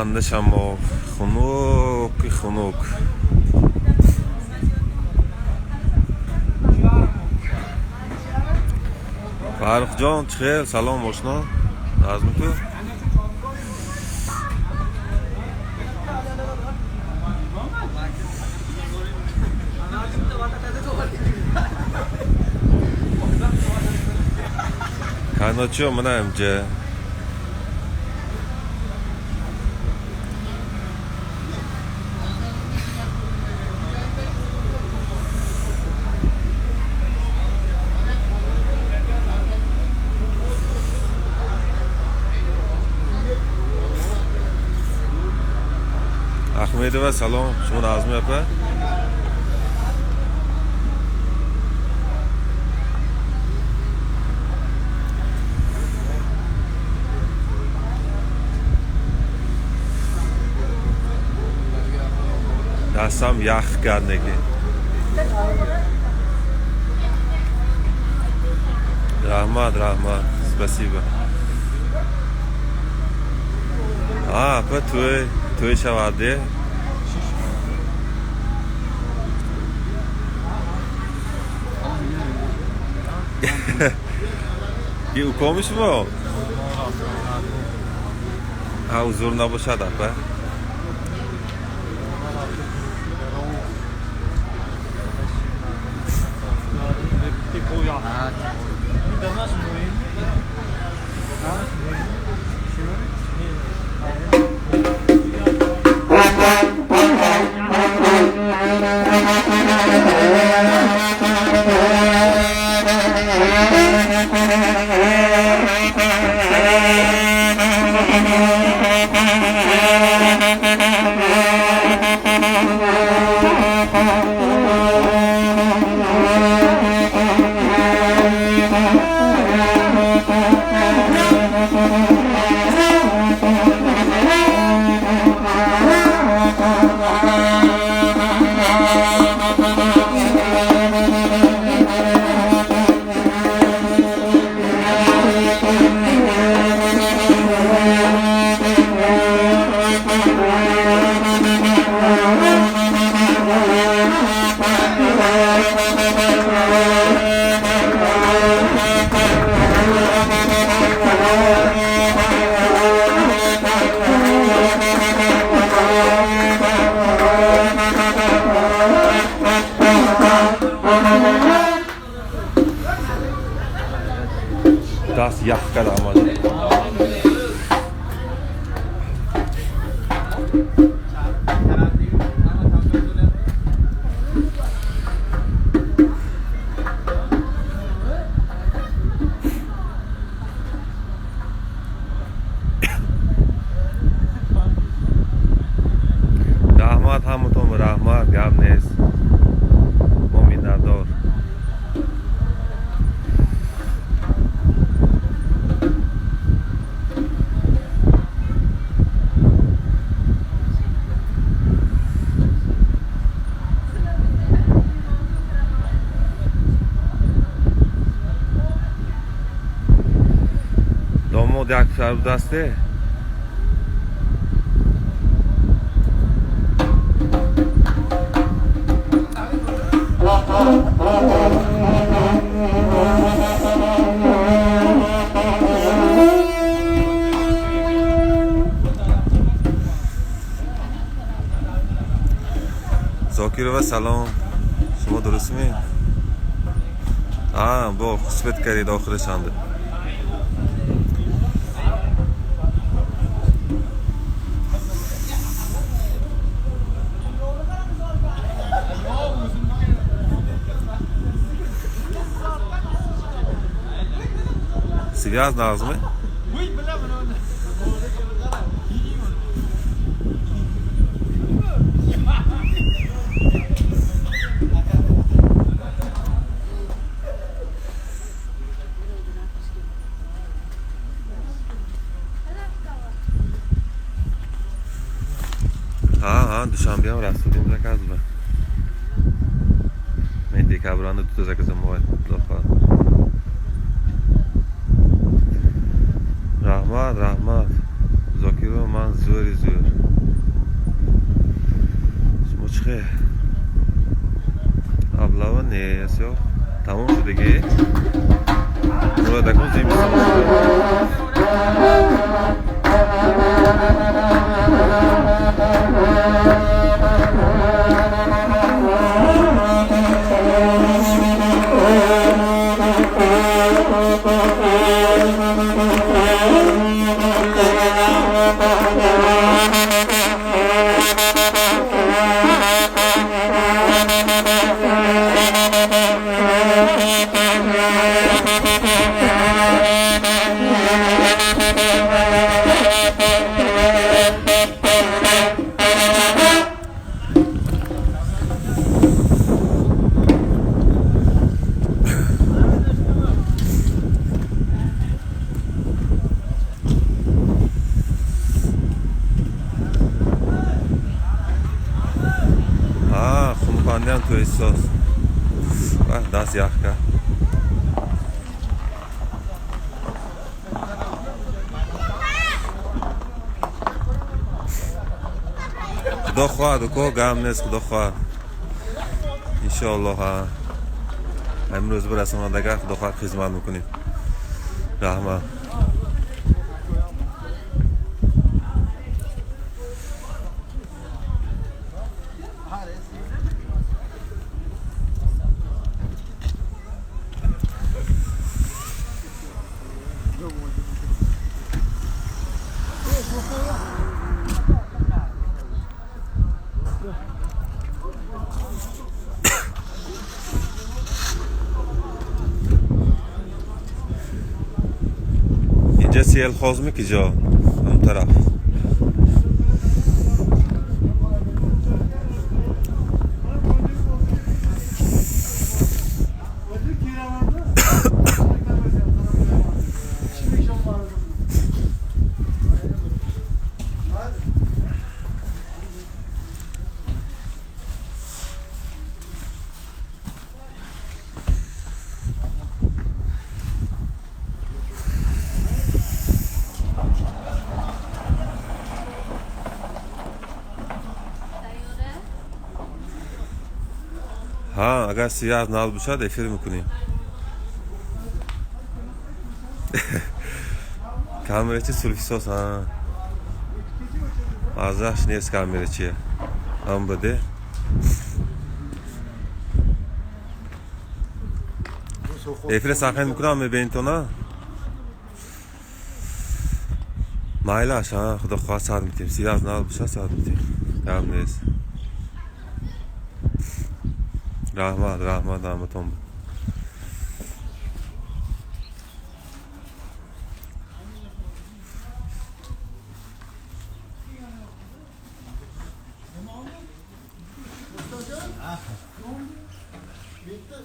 بنده شما خنک فرخ جان چخیر سلام آشنا نظم تو kanatçı mı ne emce Ahmedi ve salom şunu nazım yapar دستم یخ کرد نگی رحمت спасибо په توی شواده یه اوکامش با حضور نباشد اپه Das yakar ama. Rahmat hamutom rahmat gavnes. Mominador. یک سر دسته زاکیر و سلام شما درست می؟ با خصبت کردید آخرش انده Связь назмы. دوشنبه هم رسولیم زکر من دیکبرانه دو تا زکر موبایل رحمت زاکر و من زوری زور شما چه خیلی ابلاو نیست یا تمام شده گه مراد اکن زمستان خونپندیم تو احساس دست یخ کرد خدا خواهد و که گم نیست خدا خواهد انشاءالله امروز برسیم آدگر خدا خواهد خدمت میکنیم رحمت اینجا سیل خوزمه که جا اون طرف ها اگر سیاه نال بشد افیر میکنیم کامره چی سولفیسوس ها ازش نیست کامره چیه هم بده افیر ساخن میکنم میبین تو نه مایلاش ها خدا خواه ساعت میتیم سیاه نال بشد ساعت میتیم هم نیست رحمتون Bitti.